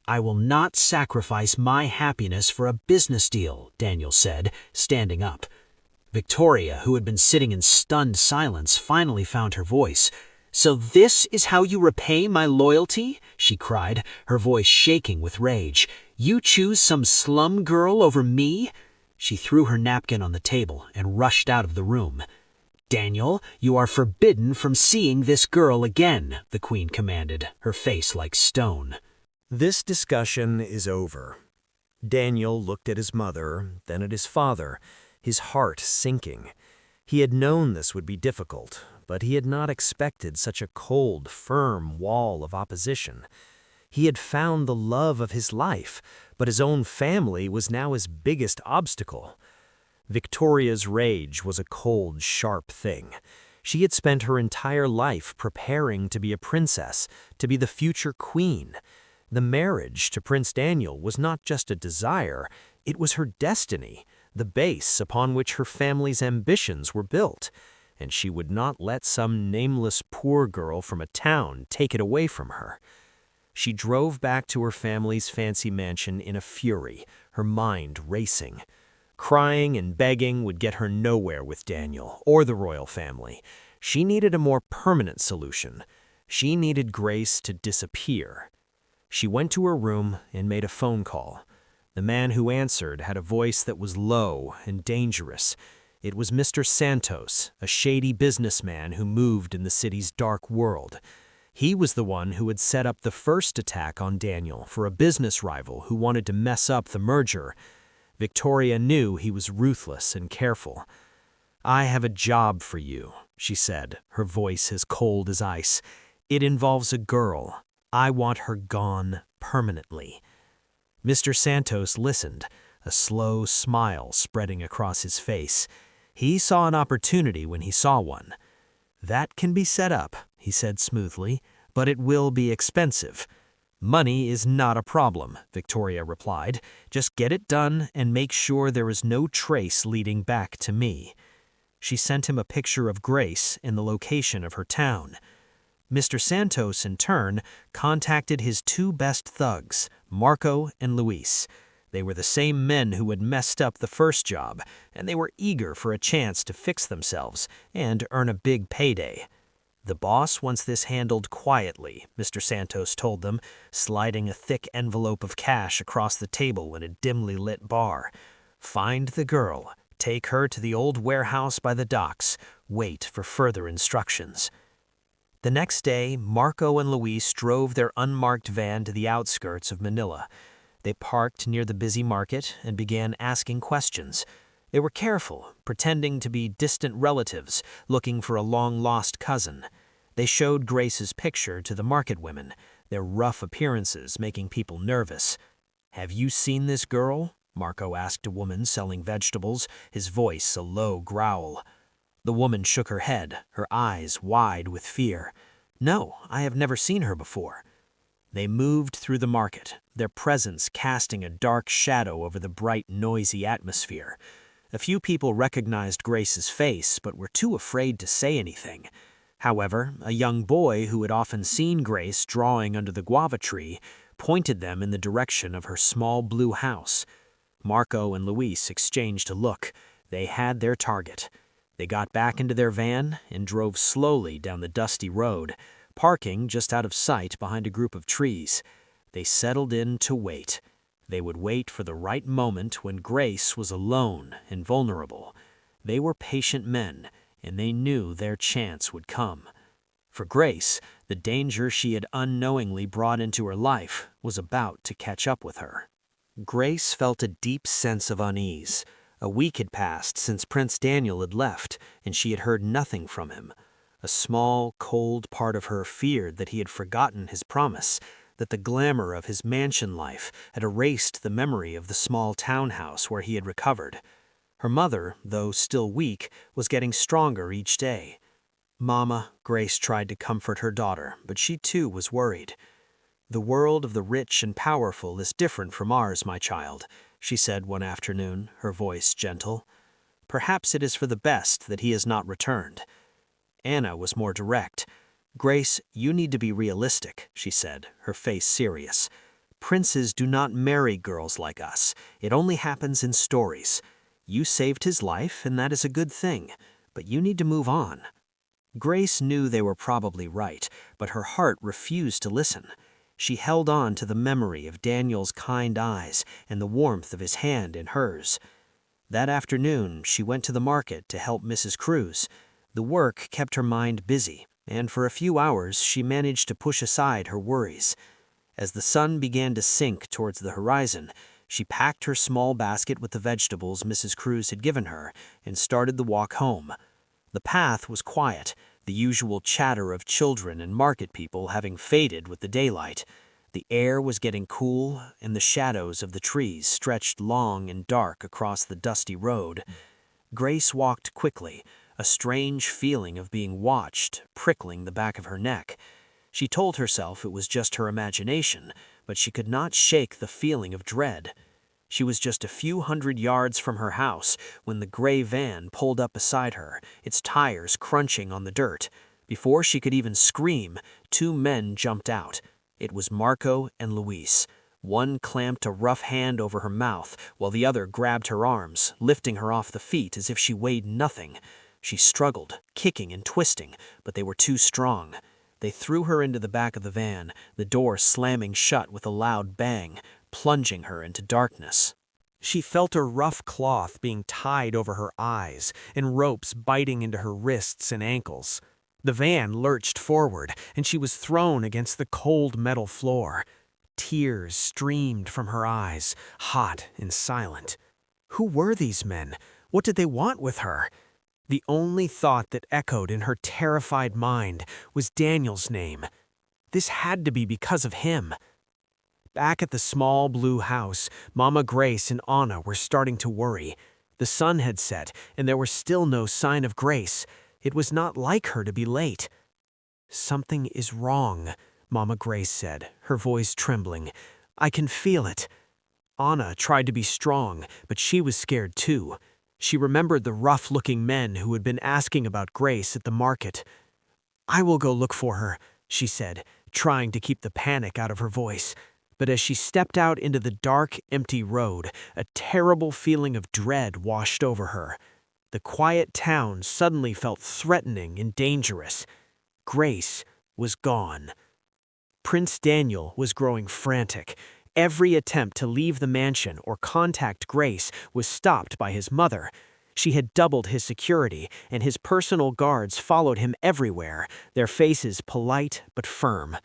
"I will not sacrifice my happiness for a business deal," Daniel said, standing up. Victoria, who had been sitting in stunned silence, finally found her voice. "So this is how you repay my loyalty?" she cried, her voice shaking with rage. "You choose some slum girl over me?" She threw her napkin on the table and rushed out of the room. "Daniel, you are forbidden from seeing this girl again," the Queen commanded, her face like stone. This discussion is over. Daniel looked at his mother, then at his father, his heart sinking. He had known this would be difficult, but he had not expected such a cold, firm wall of opposition. He had found the love of his life, but his own family was now his biggest obstacle. Victoria's rage was a cold, sharp thing. She had spent her entire life preparing to be a princess, to be the future queen. The marriage to Prince Daniel was not just a desire, it was her destiny, the base upon which her family's ambitions were built, and she would not let some nameless poor girl from a town take it away from her. She drove back to her family's fancy mansion in a fury, her mind racing. Crying and begging would get her nowhere with Daniel or the royal family. She needed a more permanent solution. She needed Grace to disappear. She went to her room and made a phone call. The man who answered had a voice that was low and dangerous. It was Mr. Santos, a shady businessman who moved in the city's dark world. He was the one who had set up the first attack on Daniel for a business rival who wanted to mess up the merger. Victoria knew he was ruthless and careful. "I have a job for you," she said, her voice as cold as ice. "It involves a girl. I want her gone permanently." Mr. Santos listened, a slow smile spreading across his face. He saw an opportunity when he saw one. "That can be set up," he said smoothly, "but it will be expensive." "Money is not a problem," Victoria replied. "Just get it done and make sure there is no trace leading back to me." She sent him a picture of Grace and the location of her town. Mr. Santos, in turn, contacted his two best thugs, Marco and Luis. They were the same men who had messed up the first job, and they were eager for a chance to fix themselves and earn a big payday. "The boss wants this handled quietly," Mr. Santos told them, sliding a thick envelope of cash across the table in a dimly lit bar. "Find the girl, take her to the old warehouse by the docks, wait for further instructions." The next day, Marco and Luis drove their unmarked van to the outskirts of Manila. They parked near the busy market and began asking questions. They were careful, pretending to be distant relatives looking for a long-lost cousin. They showed Grace's picture to the market women, their rough appearances making people nervous. "Have you seen this girl?" Marco asked a woman selling vegetables, his voice a low growl. The woman shook her head, her eyes wide with fear. "No, I have never seen her before." They moved through the market, their presence casting a dark shadow over the bright, noisy atmosphere. A few people recognized Grace's face, but were too afraid to say anything. However, a young boy who had often seen Grace drawing under the guava tree pointed them in the direction of her small blue house. Marco and Luis exchanged a look. They had their target. They got back into their van and drove slowly down the dusty road, parking just out of sight behind a group of trees. They settled in to wait. They would wait for the right moment when Grace was alone and vulnerable. They were patient men, and they knew their chance would come. For Grace, the danger she had unknowingly brought into her life was about to catch up with her. Grace felt a deep sense of unease. A week had passed since Prince Daniel had left, and she had heard nothing from him. A small, cold part of her feared that he had forgotten his promise, that the glamour of his mansion life had erased the memory of the small townhouse where he had recovered. Her mother, though still weak, was getting stronger each day. "Mama," Grace tried to comfort her daughter, but she too was worried. "The world of the rich and powerful is different from ours, my child," she said one afternoon, her voice gentle. "Perhaps it is for the best that he has not returned." Anna was more direct. "Grace, you need to be realistic," she said, her face serious. "Princes do not marry girls like us. It only happens in stories. You saved his life, and that is a good thing, but you need to move on." Grace knew they were probably right, but her heart refused to listen. She held on to the memory of Daniel's kind eyes and the warmth of his hand in hers. That afternoon, she went to the market to help Mrs. Cruz. The work kept her mind busy, and for a few hours she managed to push aside her worries. As the sun began to sink towards the horizon, she packed her small basket with the vegetables Mrs. Cruz had given her and started the walk home. The path was quiet, the usual chatter of children and market people having faded with the daylight. The air was getting cool, and the shadows of the trees stretched long and dark across the dusty road. Grace walked quickly, a strange feeling of being watched prickling the back of her neck. She told herself it was just her imagination, but she could not shake the feeling of dread. She was just a few hundred yards from her house when the gray van pulled up beside her, its tires crunching on the dirt. Before she could even scream, two men jumped out. It was Marco and Luis. One clamped a rough hand over her mouth, while the other grabbed her arms, lifting her off the feet as if she weighed nothing. She struggled, kicking and twisting, but they were too strong. They threw her into the back of the van, the door slamming shut with a loud bang, plunging her into darkness. She felt a rough cloth being tied over her eyes and ropes biting into her wrists and ankles. The van lurched forward, and she was thrown against the cold metal floor. Tears streamed from her eyes, hot and silent. Who were these men? What did they want with her? The only thought that echoed in her terrified mind was Daniel's name. This had to be because of him. Back at the small blue house, Mama Grace and Anna were starting to worry. The sun had set, and there was still no sign of Grace. It was not like her to be late. "Something is wrong," Mama Grace said, her voice trembling. "I can feel it." Anna tried to be strong, but she was scared too. She remembered the rough-looking men who had been asking about Grace at the market. "I will go look for her," she said, trying to keep the panic out of her voice. But as she stepped out into the dark, empty road, a terrible feeling of dread washed over her. The quiet town suddenly felt threatening and dangerous. Grace was gone. Prince Daniel was growing frantic. Every attempt to leave the mansion or contact Grace was stopped by his mother. She had doubled his security, and his personal guards followed him everywhere, their faces polite but firm.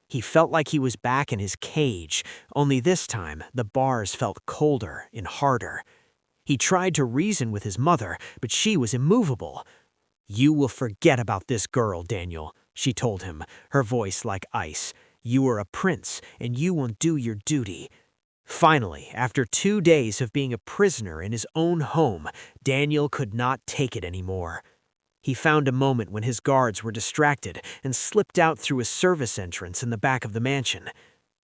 He felt like he was back in his cage, only this time the bars felt colder and harder. He tried to reason with his mother, but she was immovable. "You will forget about this girl, Daniel," she told him, her voice like ice. "You are a prince, and you will do your duty." Finally, after 2 days of being a prisoner in his own home, Daniel could not take it anymore. He found a moment when his guards were distracted and slipped out through a service entrance in the back of the mansion.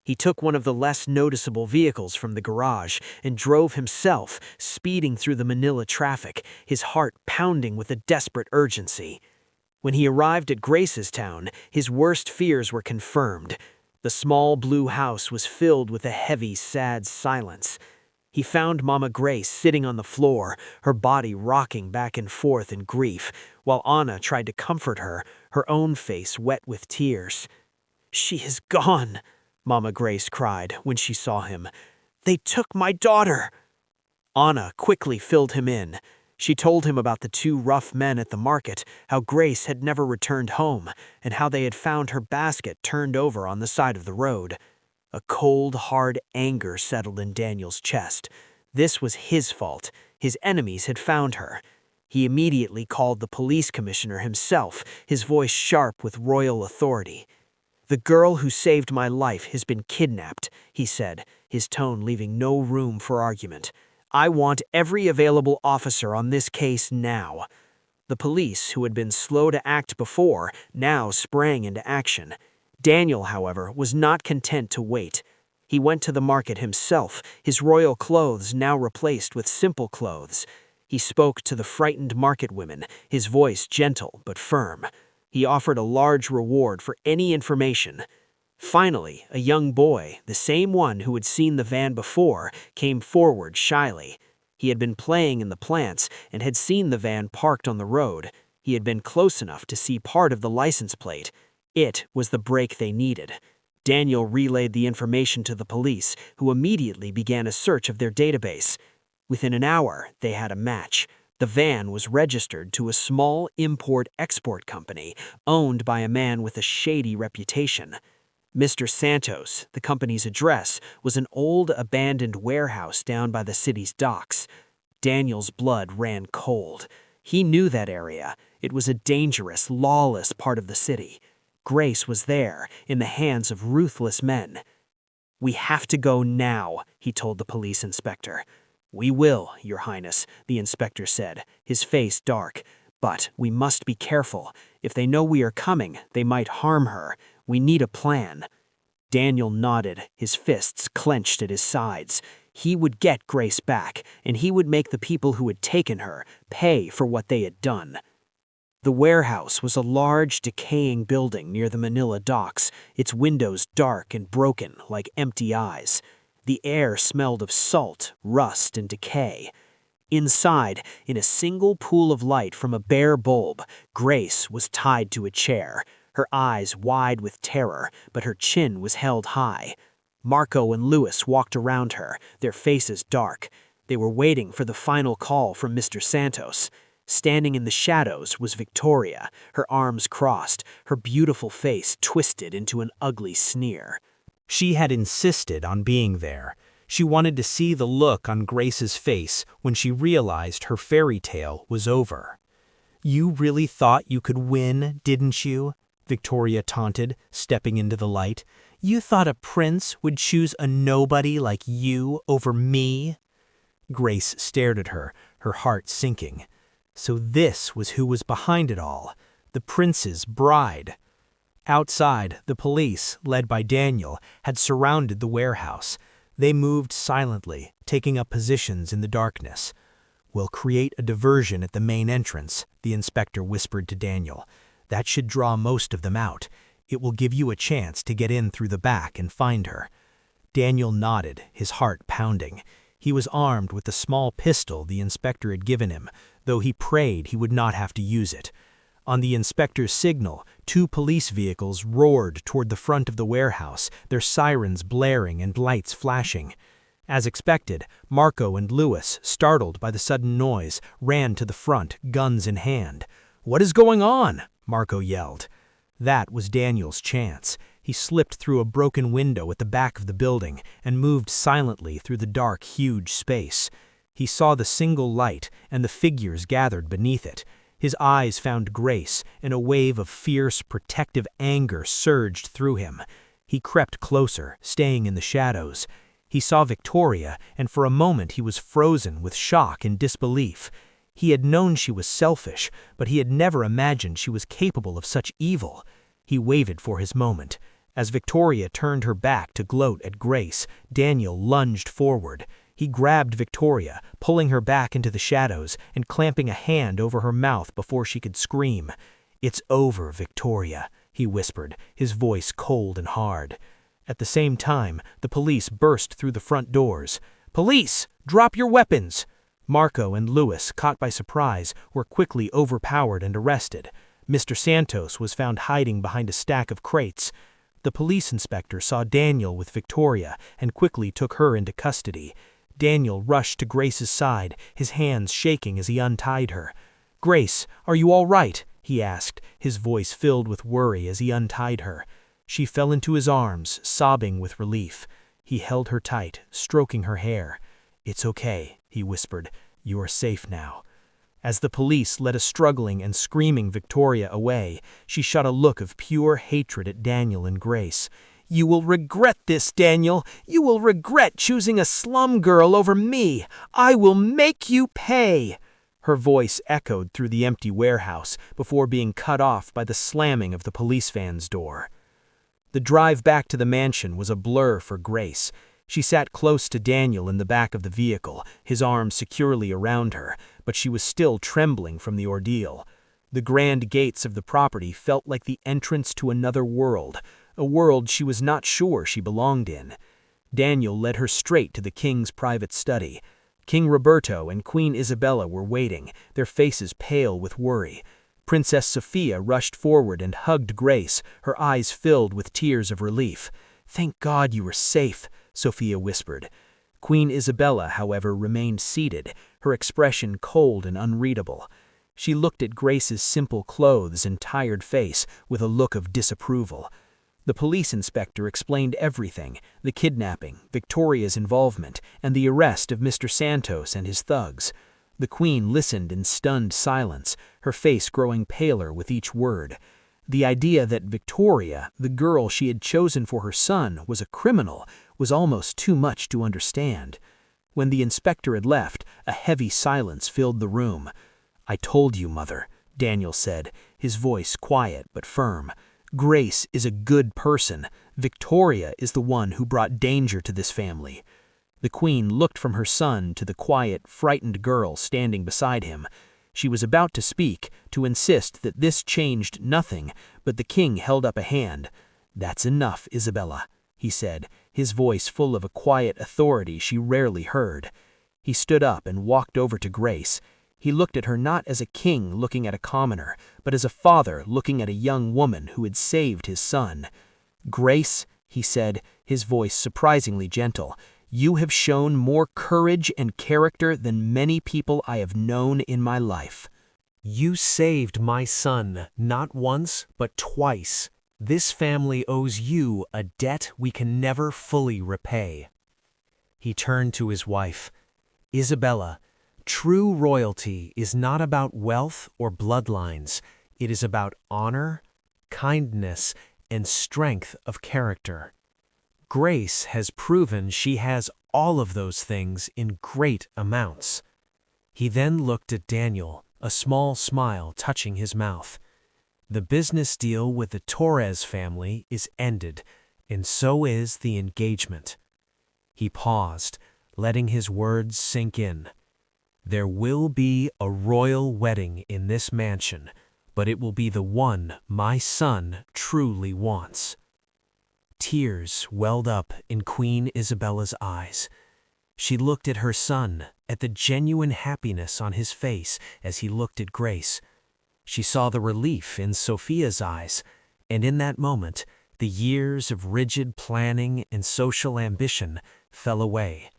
He took one of the less noticeable vehicles from the garage and drove himself, speeding through the Manila traffic, his heart pounding with a desperate urgency. When he arrived at Grace's town, his worst fears were confirmed. The small blue house was filled with a heavy, sad silence. He found Mama Grace sitting on the floor, her body rocking back and forth in grief, while Anna tried to comfort her, her own face wet with tears. "She is gone," Mama Grace cried when she saw him. "They took my daughter." Anna quickly filled him in. She told him about the 2 rough men at the market, how Grace had never returned home, and how they had found her basket turned over on the side of the road. A cold, hard anger settled in Daniel's chest. This was his fault. His enemies had found her. He immediately called the police commissioner himself, his voice sharp with royal authority. "The girl who saved my life has been kidnapped," he said, his tone leaving no room for argument. "I want every available officer on this case now." The police, who had been slow to act before, now sprang into action. Daniel, however, was not content to wait. He went to the market himself, his royal clothes now replaced with simple clothes. He spoke to the frightened market women, his voice gentle but firm. He offered a large reward for any information. Finally, a young boy, the same one who had seen the van before, came forward shyly. He had been playing in the plants and had seen the van parked on the road. He had been close enough to see part of the license plate. It was the break they needed. Daniel relayed the information to the police, who immediately began a search of their database. Within an hour, they had a match. The van was registered to a small import-export company owned by a man with a shady reputation. Mr. Santos, the company's address, was an old abandoned warehouse down by the city's docks. Daniel's blood ran cold. He knew that area. It was a dangerous, lawless part of the city. Grace was there, in the hands of ruthless men. "We have to go now," he told the police inspector. "We will, Your Highness," the inspector said, his face dark. "But we must be careful. If they know we are coming, they might harm her. We need a plan." Daniel nodded, his fists clenched at his sides. He would get Grace back, and he would make the people who had taken her pay for what they had done. The warehouse was a large, decaying building near the Manila docks, its windows dark and broken like empty eyes. The air smelled of salt, rust, and decay. Inside, in a single pool of light from a bare bulb, Grace was tied to a chair, her eyes wide with terror, but her chin was held high. Marco and Louis walked around her, their faces dark. They were waiting for the final call from Mr. Santos. Standing in the shadows was Victoria, her arms crossed, her beautiful face twisted into an ugly sneer. She had insisted on being there. She wanted to see the look on Grace's face when she realized her fairy tale was over. "You really thought you could win, didn't you?" Victoria taunted, stepping into the light. "You thought a prince would choose a nobody like you over me?" Grace stared at her, her heart sinking. So this was who was behind it all, the prince's bride. Outside, the police, led by Daniel, had surrounded the warehouse. They moved silently, taking up positions in the darkness. "We'll create a diversion at the main entrance," the inspector whispered to Daniel. "That should draw most of them out. It will give you a chance to get in through the back and find her." Daniel nodded, his heart pounding. He was armed with the small pistol the inspector had given him, though he prayed he would not have to use it. On the inspector's signal, 2 police vehicles roared toward the front of the warehouse, their sirens blaring and lights flashing. As expected, Marco and Louis, startled by the sudden noise, ran to the front, guns in hand. "What is going on?" Marco yelled. That was Daniel's chance. He slipped through a broken window at the back of the building and moved silently through the dark, huge space. He saw the single light and the figures gathered beneath it. His eyes found Grace, and a wave of fierce, protective anger surged through him. He crept closer, staying in the shadows. He saw Victoria, and for a moment he was frozen with shock and disbelief. He had known she was selfish, but he had never imagined she was capable of such evil. He waited for his moment. As Victoria turned her back to gloat at Grace, Daniel lunged forward. He grabbed Victoria, pulling her back into the shadows and clamping a hand over her mouth before she could scream. "It's over, Victoria," he whispered, his voice cold and hard. At the same time, the police burst through the front doors. "Police! Drop your weapons!" Marco and Louis, caught by surprise, were quickly overpowered and arrested. Mr. Santos was found hiding behind a stack of crates. The police inspector saw Daniel with Victoria and quickly took her into custody. Daniel rushed to Grace's side, his hands shaking as he untied her. "Grace, are you all right?" he asked, his voice filled with worry as he untied her. She fell into his arms, sobbing with relief. He held her tight, stroking her hair. "It's okay," he whispered. "You are safe now." As the police led a struggling and screaming Victoria away, she shot a look of pure hatred at Daniel and Grace. "You will regret this, Daniel. You will regret choosing a slum girl over me. I will make you pay." Her voice echoed through the empty warehouse before being cut off by the slamming of the police van's door. The drive back to the mansion was a blur for Grace. She sat close to Daniel in the back of the vehicle, his arms securely around her, but she was still trembling from the ordeal. The grand gates of the property felt like the entrance to another world, a world she was not sure she belonged in. Daniel led her straight to the king's private study. King Roberto and Queen Isabella were waiting, their faces pale with worry. Princess Sophia rushed forward and hugged Grace, her eyes filled with tears of relief. "Thank God you were safe," Sophia whispered. Queen Isabella, however, remained seated, her expression cold and unreadable. She looked at Grace's simple clothes and tired face with a look of disapproval. The police inspector explained everything: the kidnapping, Victoria's involvement, and the arrest of Mr. Santos and his thugs. The queen listened in stunned silence, her face growing paler with each word. The idea that Victoria, the girl she had chosen for her son, was a criminal was almost too much to understand. When the inspector had left, a heavy silence filled the room. "I told you, Mother," Daniel said, his voice quiet but firm. "Grace is a good person. Victoria is the one who brought danger to this family." The queen looked from her son to the quiet, frightened girl standing beside him. She was about to speak, to insist that this changed nothing, but the king held up a hand. "That's enough, Isabella," he said, his voice full of a quiet authority she rarely heard. He stood up and walked over to Grace. He looked at her not as a king looking at a commoner, but as a father looking at a young woman who had saved his son. "Grace," he said, his voice surprisingly gentle, "you have shown more courage and character than many people I have known in my life. You saved my son, not once, but twice. This family owes you a debt we can never fully repay." He turned to his wife. "Isabella, true royalty is not about wealth or bloodlines. It is about honor, kindness, and strength of character. Grace has proven she has all of those things in great amounts." He then looked at Daniel, a small smile touching his mouth. "The business deal with the Torres family is ended, and so is the engagement." He paused, letting his words sink in. "There will be a royal wedding in this mansion, but it will be the one my son truly wants." Tears welled up in Queen Isabella's eyes. She looked at her son, at the genuine happiness on his face as he looked at Grace. She saw the relief in Sophia's eyes, and in that moment, the years of rigid planning and social ambition fell away.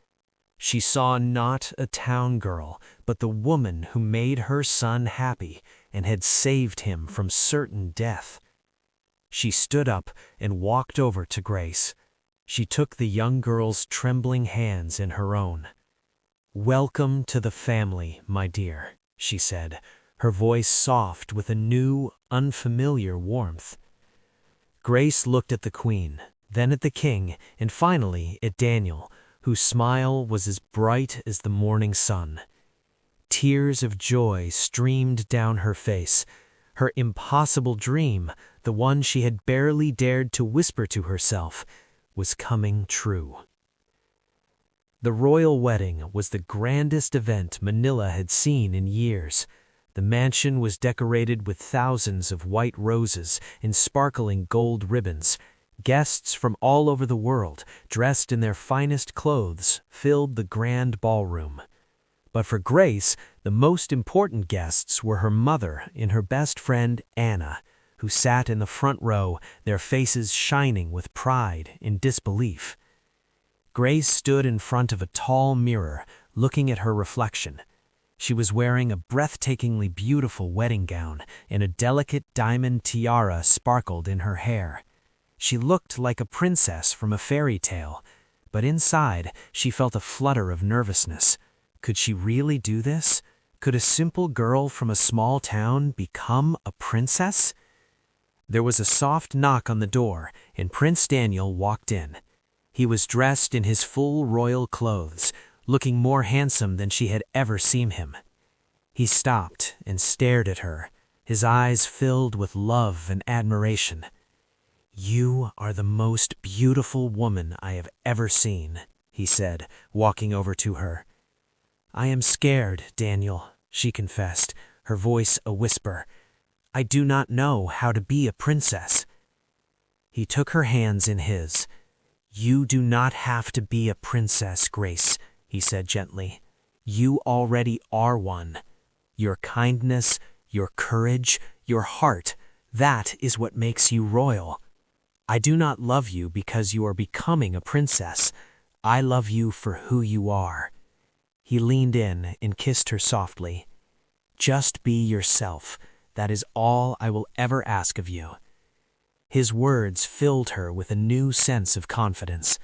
She saw not a town girl, but the woman who made her son happy and had saved him from certain death. She stood up and walked over to Grace. She took the young girl's trembling hands in her own. "Welcome to the family, my dear," she said, her voice soft with a new, unfamiliar warmth. Grace looked at the queen, then at the king, and finally at Daniel, whose smile was as bright as the morning sun. Tears of joy streamed down her face. Her impossible dream, the one she had barely dared to whisper to herself, was coming true. The royal wedding was the grandest event Manila had seen in years. The mansion was decorated with thousands of white roses and sparkling gold ribbons. Guests from all over the world, dressed in their finest clothes, filled the grand ballroom. But for Grace, the most important guests were her mother and her best friend, Anna, who sat in the front row, their faces shining with pride and disbelief. Grace stood in front of a tall mirror, looking at her reflection. She was wearing a breathtakingly beautiful wedding gown, and a delicate diamond tiara sparkled in her hair. She looked like a princess from a fairy tale, but inside she felt a flutter of nervousness. Could she really do this? Could a simple girl from a small town become a princess? There was a soft knock on the door, and Prince Daniel walked in. He was dressed in his full royal clothes, looking more handsome than she had ever seen him. He stopped and stared at her, his eyes filled with love and admiration. "You are the most beautiful woman I have ever seen," he said, walking over to her. "I am scared, Daniel," she confessed, her voice a whisper. "I do not know how to be a princess." He took her hands in his. "You do not have to be a princess, Grace," he said gently. "You already are one. Your kindness, your courage, your heart, that is what makes you royal. I do not love you because you are becoming a princess. I love you for who you are." He leaned in and kissed her softly. "Just be yourself. That is all I will ever ask of you." His words filled her with a new sense of confidence.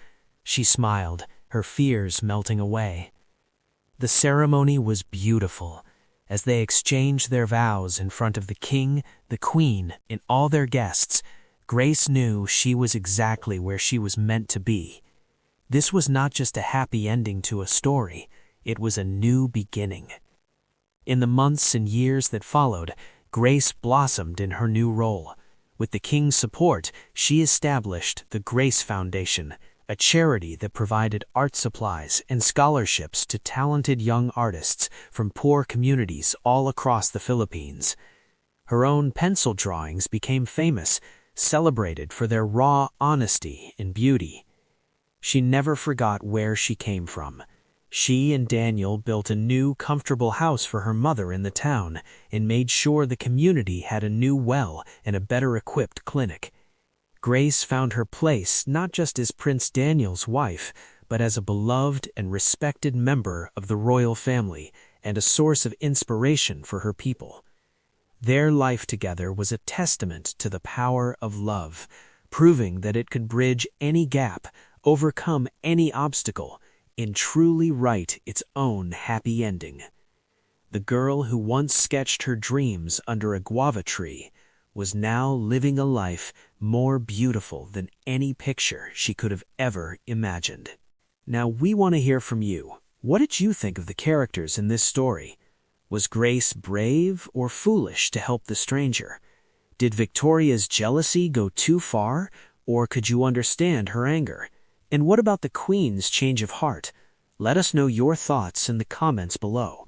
She smiled, her fears melting away. The ceremony was beautiful. As they exchanged their vows in front of the king, the queen, and all their guests, Grace knew she was exactly where she was meant to be. This was not just a happy ending to a story, it was a new beginning. In the months and years that followed, Grace blossomed in her new role. With the king's support, she established the Grace Foundation, a charity that provided art supplies and scholarships to talented young artists from poor communities all across the Philippines. Her own pencil drawings became famous, celebrated for their raw honesty and beauty. She never forgot where she came from. She and Daniel built a new, comfortable house for her mother in the town and made sure the community had a new well and a better-equipped clinic. Grace found her place not just as Prince Daniel's wife, but as a beloved and respected member of the royal family and a source of inspiration for her people. Their life together was a testament to the power of love, proving that it could bridge any gap, overcome any obstacle, and truly write its own happy ending. The girl who once sketched her dreams under a guava tree was now living a life more beautiful than any picture she could have ever imagined. Now we want to hear from you. What did you think of the characters in this story? Was Grace brave or foolish to help the stranger? Did Victoria's jealousy go too far, or could you understand her anger? And what about the Queen's change of heart? Let us know your thoughts in the comments below.